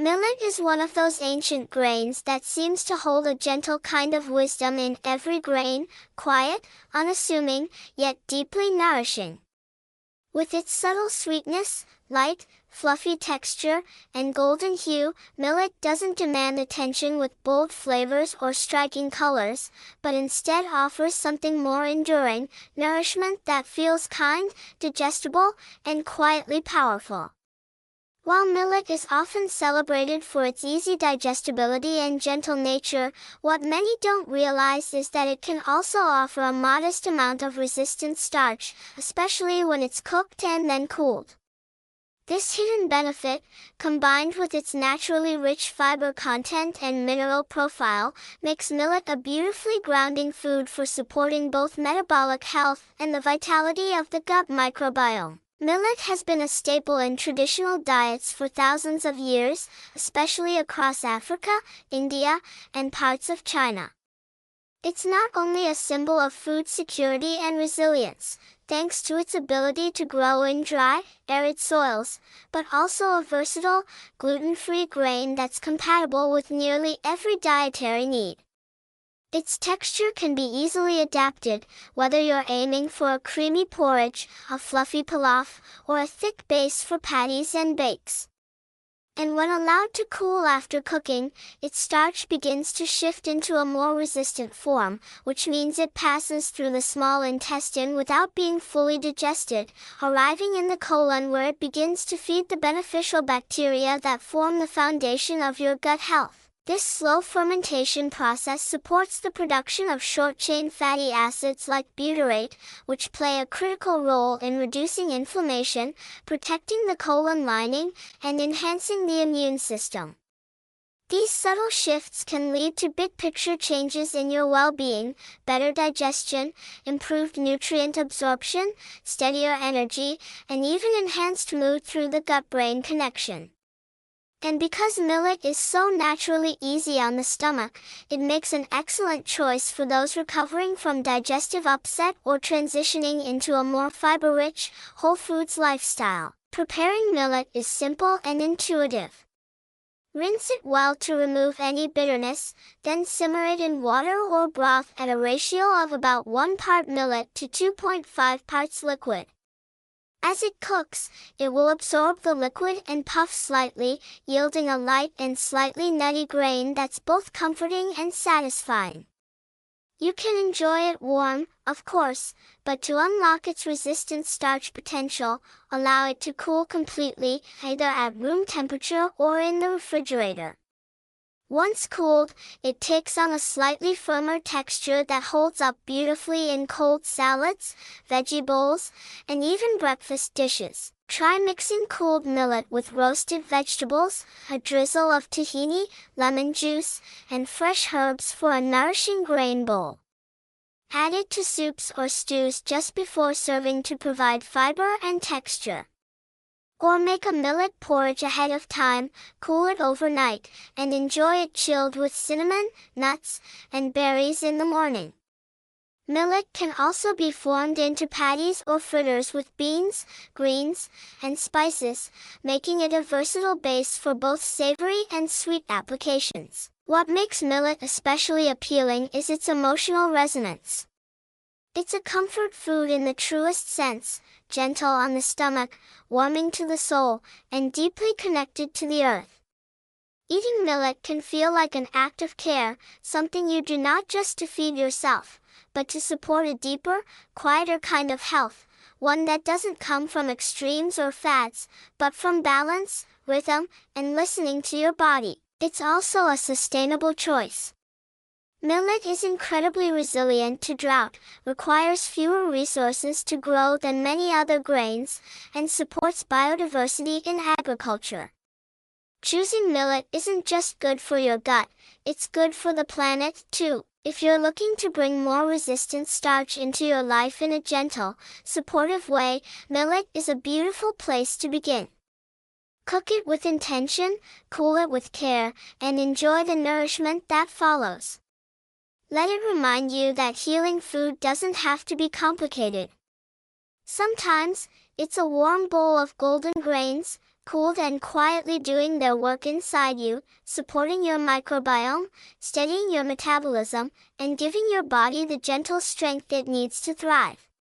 Millet is one of those ancient grains that seems to hold a gentle kind of wisdom in every grain, quiet, unassuming, yet deeply nourishing. With its subtle sweetness, light, fluffy texture, and golden hue, millet doesn't demand attention with bold flavors or striking colors, but instead offers something more enduring, nourishment that feels kind, digestible, and quietly powerful. While millet is often celebrated for its easy digestibility and gentle nature, what many don't realize is that it can also offer a modest amount of resistant starch, especially when it's cooked and then cooled. This hidden benefit, combined with its naturally rich fiber content and mineral profile, makes millet a beautifully grounding food for supporting both metabolic health and the vitality of the gut microbiome. Millet has been a staple in traditional diets for thousands of years, especially across Africa, India, and parts of China. It's not only a symbol of food security and resilience, thanks to its ability to grow in dry, arid soils, but also a versatile, gluten-free grain that's compatible with nearly every dietary need. Its texture can be easily adapted, whether you're aiming for a creamy porridge, a fluffy pilaf, or a thick base for patties and bakes. And when allowed to cool after cooking, its starch begins to shift into a more resistant form, which means it passes through the small intestine without being fully digested, arriving in the colon where it begins to feed the beneficial bacteria that form the foundation of your gut health. This slow fermentation process supports the production of short-chain fatty acids like butyrate, which play a critical role in reducing inflammation, protecting the colon lining, and enhancing the immune system. These subtle shifts can lead to big-picture changes in your well-being: better digestion, improved nutrient absorption, steadier energy, and even enhanced mood through the gut-brain connection. And because millet is so naturally easy on the stomach, it makes an excellent choice for those recovering from digestive upset or transitioning into a more fiber-rich, whole foods lifestyle. Preparing millet is simple and intuitive. Rinse it well to remove any bitterness, then simmer it in water or broth at a ratio of about 1 part millet to 2.5 parts liquid. As it cooks, it will absorb the liquid and puff slightly, yielding a light and slightly nutty grain that's both comforting and satisfying. You can enjoy it warm, of course, but to unlock its resistant starch potential, allow it to cool completely, either at room temperature or in the refrigerator. Once cooled, it takes on a slightly firmer texture that holds up beautifully in cold salads, veggie bowls, and even breakfast dishes. Try mixing cooled millet with roasted vegetables, a drizzle of tahini, lemon juice, and fresh herbs for a nourishing grain bowl. Add it to soups or stews just before serving to provide fiber and texture. Or make a millet porridge ahead of time, cool it overnight, and enjoy it chilled with cinnamon, nuts, and berries in the morning. Millet can also be formed into patties or fritters with beans, greens, and spices, making it a versatile base for both savory and sweet applications. What makes millet especially appealing is its emotional resonance. It's a comfort food in the truest sense, gentle on the stomach, warming to the soul, and deeply connected to the earth. Eating millet can feel like an act of care, something you do not just to feed yourself, but to support a deeper, quieter kind of health, one that doesn't come from extremes or fads, but from balance, rhythm, and listening to your body. It's also a sustainable choice. Millet is incredibly resilient to drought, requires fewer resources to grow than many other grains, and supports biodiversity in agriculture. Choosing millet isn't just good for your gut, it's good for the planet, too. If you're looking to bring more resistant starch into your life in a gentle, supportive way, millet is a beautiful place to begin. Cook it with intention, cool it with care, and enjoy the nourishment that follows. Let it remind you that healing food doesn't have to be complicated. Sometimes, it's a warm bowl of golden grains, cooled and quietly doing their work inside you, supporting your microbiome, steadying your metabolism, and giving your body the gentle strength it needs to thrive.